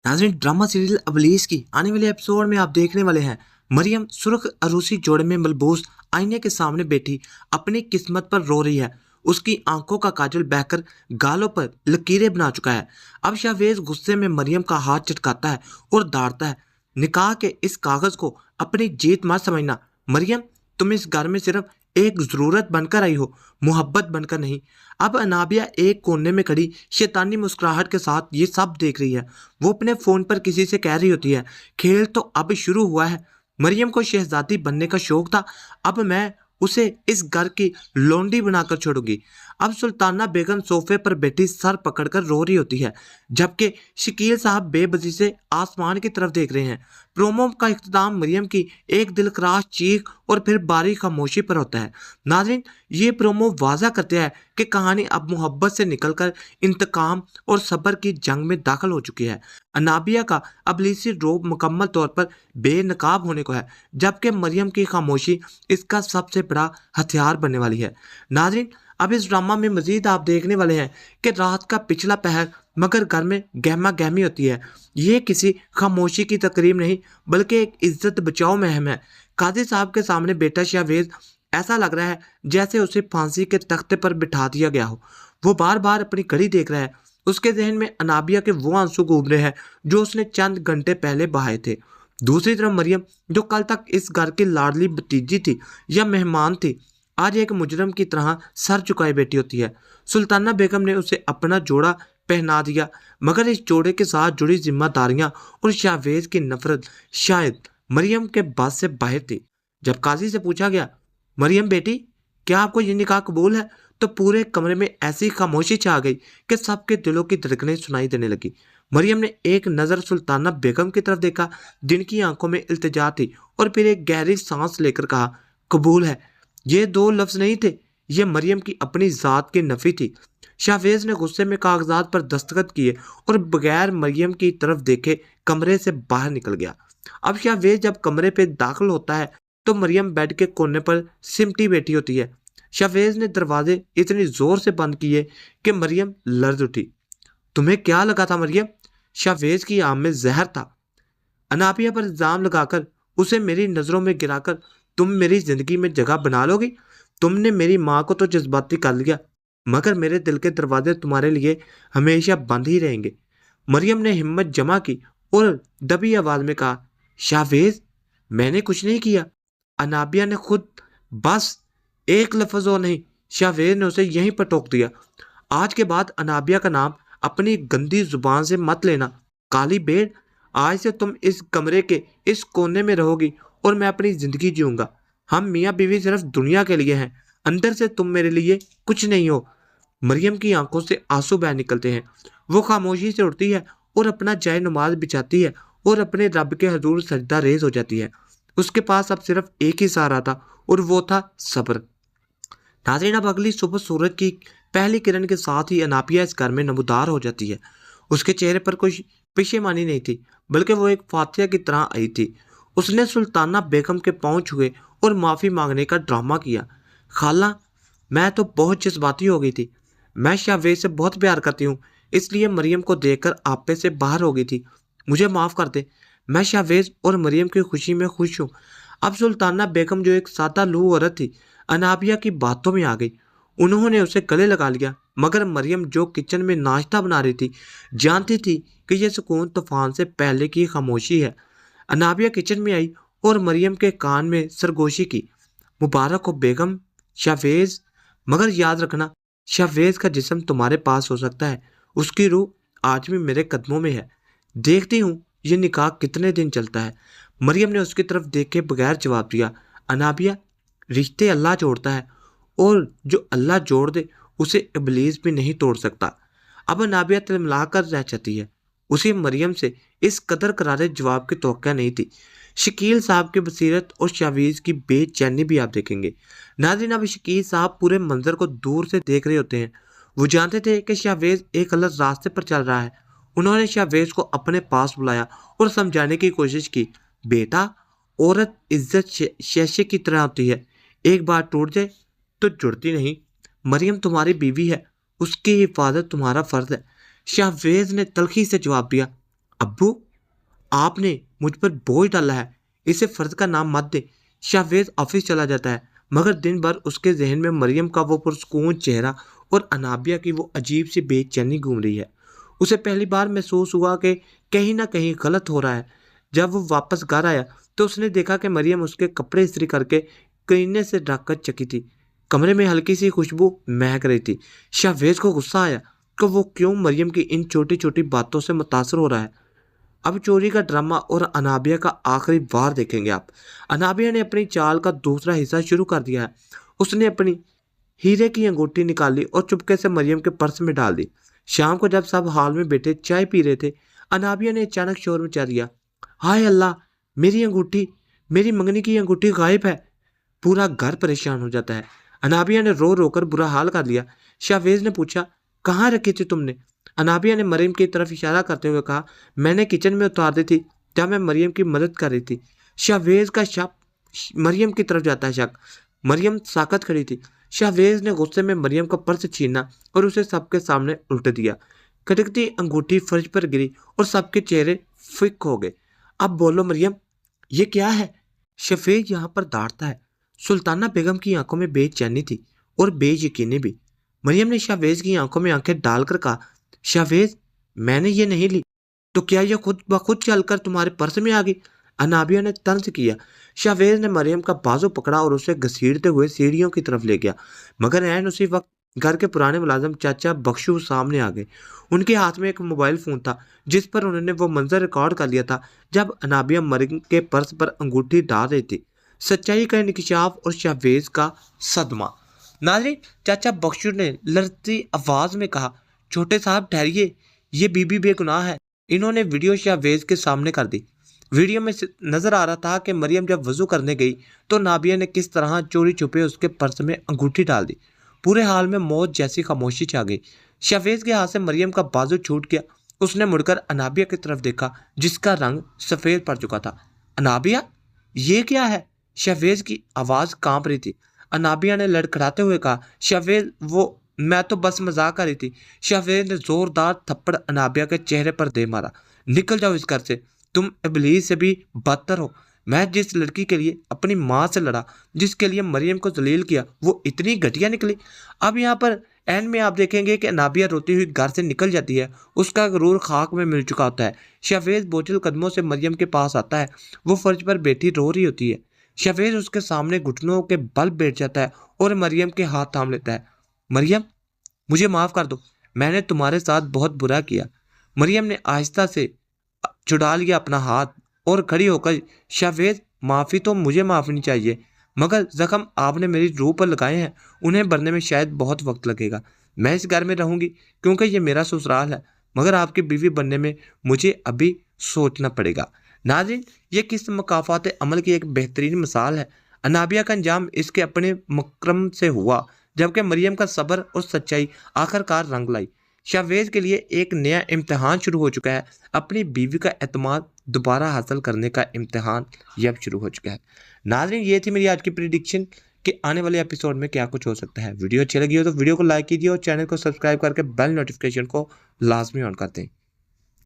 नाज़रीन, drama serial अबलीस की आने वाले एपिसोड में आप देखने वाले हैं मरियम सुर्ख अरूसी जोड़े में मलबूस आईने के सामने बैठी अपनी किस्मत पर रो रही है। उसकी आंखों का काजल बहकर गालों पर लकीरें बना चुका है। अब शाहवेज गुस्से में मरियम का हाथ चटकाता है और डांटता है, निकाह के इस कागज को अपनी जीत मत समझना। मरियम, तुम इस घर में सिर्फ एक जरूरत बनकर आई हो, मोहब्बत बनकर नहीं। अब अनाबिया एक कोने में खड़ी शैतानी मुस्कुराहट के साथ ये सब देख रही है। वो अपने फोन पर किसी से कह रही होती है, खेल तो अब शुरू हुआ है। मरियम को शहजादी बनने का शौक था, अब मैं उसे इस घर की लौंडी बनाकर छोड़ूंगी। अब सुल्ताना बेगम सोफे पर बैठी सर पकड़कर रो रही होती है, जबकि शकील साहब बेबसी से आसमान की तरफ देख रहे हैं। प्रोमो का इख्तिताम मरियम की एक दिलखराश चीख और फिर बारीक खामोशी पर होता है। नाज़रीन, ये प्रोमो वाज़ा करते हैं कि कहानी अब मोहब्बत से निकलकर इंतकाम और सब्र की जंग में दाखिल हो चुकी है। अनाबिया का अबलीसी रोब मुकम्मल तौर पर बेनकाब होने को है, जबकि मरियम की खामोशी इसका सबसे बड़ा हथियार बनने वाली है। नाज़रीन, अब इस ड्रामा में मजीद आप देखने वाले हैं कि रात का पिछला पहर मगर घर में गहमा गहमी होती है। ये किसी खामोशी की तकरीब नहीं, बल्कि एक इज्जत बचाओ मुहिम है। काजी साहब के सामने बेटा शाहवेज ऐसा लग रहा है जैसे उसे फांसी के तख्ते पर बिठा दिया गया हो। वो बार बार अपनी घड़ी देख रहा है। उसके जहन में अनाबिया के वो आंसू घूम रहे हैं जो उसने चंद घंटे पहले बहाए थे। दूसरी तरफ मरियम, जो कल तक इस घर की लाडली भतीजी थी या मेहमान थी, आज एक मुजरम की तरह सर झुकाए बैठी होती है। सुल्ताना बेगम ने उसे अपना जोड़ा पहना दिया, मगर इस जोड़े के साथ जुड़ी जिम्मेदारियां और शाहवेज की नफरत शायद मरियम के बस से बाहर थी। जब काजी से पूछा गया, मरियम बेटी, क्या आपको ये निकाह कबूल है, तो पूरे कमरे में ऐसी खामोशी छा गई कि सबके दिलों की धड़कनें सुनाई देने लगी। मरियम ने एक नज़र सुल्ताना बेगम की तरफ देखा, जिनकी आंखों में इल्तिजा थी, और फिर एक गहरी सांस लेकर कहा, कबूल है। ये दो लफ्ज नहीं थे, ये मरियम की अपनी ज़ात की नफ़ी थी। शाहवेज ने गुस्से में कागजात पर दस्तखत किए और बगैर मरियम की तरफ देखे कमरे से बाहर निकल गया। अब शाहवेज जब कमरे पे दाखिल होता है तो मरियम बेड के कोने पर सिमटी बैठी होती है। शाहवेज ने दरवाजे इतनी जोर से बंद किए कि मरियम लर्ज उठी। तुम्हें क्या लगा था मरियम? शाहवेज की आंख में जहर था। अनाबिया पर इल्जाम लगाकर, उसे मेरी नज़रों में गिराकर तुम मेरी जिंदगी में जगह बना लोगी। तुमने मेरी माँ को तो जज्बाती कर लिया, मगर मेरे दिल के दरवाजे तुम्हारे लिए हमेशा बंद ही रहेंगे। मरियम ने हिम्मत जमा की और दबी आवाज में कहा, शाहवेज, मैंने कुछ नहीं किया। अनाबिया ने खुद, बस एक लफ्ज और नहीं। शाहवेज ने उसे यहीं पर टोक दिया। आज के बाद अनाबिया का नाम अपनी गंदी जुबान से मत लेना। काली बेड़, आज से तुम इस कमरे के इस कोने में रहोगी और मैं अपनी जिंदगी जीऊंगा। हम मियाँ बीवी सिर्फ दुनिया के लिए हैं, अंदर से तुम मेरे लिए कुछ नहीं हो। मरियम की आंखों से आंसू बह निकलते हैं। वो खामोशी से उठती है और अपना जाय नमाज बिछाती है और अपने रब के हजूर सजदा रेज हो जाती है। उसके पास अब सिर्फ एक ही सहारा था और वो था सब्र। नाज़रीन, अब अगली सुबह सूरज की पहली किरण के साथ ही अनाबिया इस घर में नमूदार हो जाती है। उसके चेहरे पर कोई पेशेमानी नहीं थी, बल्कि वो एक फातिया की तरह आई थी। उसने सुल्ताना बेगम के पांव छुए और माफ़ी मांगने का ड्रामा किया। खाला, मैं तो बहुत जज्बाती हो गई थी। मैं शाहवेज से बहुत प्यार करती हूँ, इसलिए मरियम को देखकर आपे से बाहर हो गई थी। मुझे माफ़ कर दे। मैं शाहवेज और मरियम की खुशी में खुश हूँ। अब सुल्ताना बेगम, जो एक सादा लूह औरत थी, अनाबिया की बातों में आ गई। उन्होंने उसे गले लगा लिया, मगर मरियम, जो किचन में नाश्ता बना रही थी, जानती थी कि यह सुकून तूफान से पहले की खामोशी है। अनाबिया किचन में आई और मरियम के कान में सरगोशी की, मुबारक हो बेगम, शाहवेज। मगर याद रखना, शाहवेज का जिस्म तुम्हारे पास हो सकता है, उसकी रूह आज भी मेरे कदमों में है। देखती हूँ ये निकाह कितने दिन चलता है। मरियम ने उसकी तरफ देखे बगैर जवाब दिया। अनाबिया, रिश्ते अल्लाह जोड़ता है और जो अल्लाह जोड़ दे उसे इब्लीस भी नहीं तोड़ सकता। अब अनाबिया तिलमिला कर रह जाती है। उसे मरियम से इस कदर करारे जवाब की तवक्को नहीं थी। शकील साहब की बसीरत और शाहवेज की बेचैनी भी आप देखेंगे। नाज़रीन, अब शकील साहब पूरे मंजर को दूर से देख रहे होते हैं। वो जानते थे कि शाहवेज एक गलत रास्ते पर चल रहा है। उन्होंने शाहवेज को अपने पास बुलाया और समझाने की कोशिश की, बेटा, औरत इज्जत शीशे की तरह होती है, एक बार टूट जाए तो जुड़ती नहीं। मरियम तुम्हारी बीवी है, उसकी हिफाजत तुम्हारा फर्ज है। शाहवेज ने तल्खी से जवाब दिया, अब्बू, आपने मुझ पर बोझ डाला है, इसे फर्ज का नाम मत दे। शाहवेज ऑफिस चला जाता है, मगर दिन भर उसके जहन में मरियम का वो पुरस्कून चेहरा और अनाबिया की वो अजीब सी बेचैनी घूम रही है। उसे पहली बार महसूस हुआ कि कहीं ना कहीं गलत हो रहा है। जब वो वापस घर आया तो उसने देखा कि मरियम उसके कपड़े इस्त्री करके करीने से ढककर चकी थी। कमरे में हल्की सी खुशबू महक रही थी। शाहवेज को गुस्सा आया कि वो क्यों मरियम की इन छोटी छोटी बातों से मुतासर हो रहा है। अब चोरी का ड्रामा और अनाबिया का आखिरी वार देखेंगे आप। अनाबिया ने अपनी चाल का दूसरा हिस्सा शुरू कर दिया है। उसने अपनी हीरे की अंगूठी निकाली और चुपके से मरियम के पर्स में डाल दी। शाम को जब सब हॉल में बैठे चाय पी रहे थे, अनाबिया ने अचानक शोर मचा दिया, हाय अल्लाह, मेरी अंगूठी, मेरी मंगनी की अंगूठी गायब है। पूरा घर परेशान हो जाता है। अनाबिया ने रो रो कर बुरा हाल कर लिया। शाहवेज ने पूछा, कहाँ रखी थी तुमने? अनाबिया ने मरियम की तरफ इशारा करते हुए कहा, मैंने किचन में उतार दी थी जब मैं मरियम की मदद कर रही थी। शाहवेज का शक मरियम की तरफ जाता है। शक मरियम साकत खड़ी थी। शाहवेज ने गुस्से में मरियम का पर्स छीना और उसे सबके सामने उल्ट दिया। खटकती अंगूठी फर्श पर गिरी और सबके चेहरे फिक हो गए। अब बोलो मरियम, ये क्या है? शफेज यहाँ पर डांटता है। सुल्ताना बेगम की आंखों में बेचैनी थी और बेयकीनी भी। मरियम ने शाहवेज की आंखों में आंखें डालकर कहा, शाहवेज, मैंने ये नहीं ली, तो क्या यह खुद ब खुद चलकर तुम्हारे पर्स में आ गई? अनाबिया ने तंज किया। शाहवेज ने मरियम का बाजू पकड़ा और उसे घसीटते हुए सीढ़ियों की तरफ ले गया, मगर ऐन उसी वक्त घर के पुराने मुलाजिम चाचा बख्शू सामने आ गए। उनके हाथ में एक मोबाइल फोन था जिस पर उन्होंने वो मंजर रिकॉर्ड कर लिया था जब अनाबिया मरियम के पर्स पर अंगूठी डाल रही थी। सच्चाई का इंकशाफ और शाहवेज का सदमा। नाज़रीन, चाचा बख्शू ने लड़ती आवाज में कहा, छोटे साहब ठहरिए, ये बीबी बेगुनाह है। इन्होंने वीडियो शाहवेज के सामने कर दी। वीडियो में नजर आ रहा था कि मरियम जब वजू करने गई तो नाबिया ने किस तरह चोरी छुपे उसके पर्स में अंगूठी डाल दी। पूरे हाल में मौत जैसी खामोशी छा गई। शाहवेज के हाथ से मरियम का बाजू छूट गया। उसने मुड़कर अनाबिया की तरफ देखा जिसका रंग सफेद पड़ चुका था। अनाबिया, ये क्या है? शाहवेज की आवाज कांप रही थी। अनाबिया ने लड़खड़ाते हुए कहा, शाहवेज, वो मैं तो बस मजाक कर रही थी। शाहवेज ने जोरदार थप्पड़ अनाबिया के चेहरे पर दे मारा। निकल जाओ इस घर से, तुम इबलीस से भी बदतर हो। मैं जिस लड़की के लिए अपनी माँ से लड़ा, जिसके लिए मरियम को जलील किया, वो इतनी घटिया निकली। अब यहाँ पर एंड में आप देखेंगे कि नाबिया रोती हुई घर से निकल जाती है। उसका गुरूर खाक में मिल चुका होता है। शाहवेज बोझिल कदमों से मरियम के पास आता है। वो फर्श पर बैठी रो रही होती है। शाहवेज उसके सामने घुटनों के बल बैठ जाता है और मरियम के हाथ थाम लेता है। मरियम, मुझे माफ़ कर दो, मैंने तुम्हारे साथ बहुत बुरा किया। मरियम ने आहिस्ता से छुड़ा लिया अपना हाथ और खड़ी होकर, शाहवेज, माफ़ी तो मुझे माफ़नी चाहिए, मगर ज़ख्म आपने मेरी रूह पर लगाए हैं, उन्हें भरने में शायद बहुत वक्त लगेगा। मैं इस घर में रहूंगी क्योंकि ये मेरा ससुराल है, मगर आपकी बीवी बनने में मुझे अभी सोचना पड़ेगा। नाज़रीन, ये किस मकाफात अमल की एक बेहतरीन मिसाल है। अनाबिया का अंजाम इसके अपने मकरम से हुआ, जबकि मरियम का सब्र और सच्चाई आखिरकार रंग लाई। शाहवेज के लिए एक नया इम्तिहान शुरू हो चुका है। अपनी बीवी का एतमाद दोबारा हासिल करने का इम्तिहान ये अब शुरू हो चुका है। नाज़रीन, ये थी मेरी आज की प्रिडिक्शन कि आने वाले एपिसोड में क्या कुछ हो सकता है। वीडियो अच्छी लगी हो तो वीडियो को लाइक कीजिए और चैनल को सब्सक्राइब करके बेल नोटिफिकेशन को लाजमी ऑन कर दें।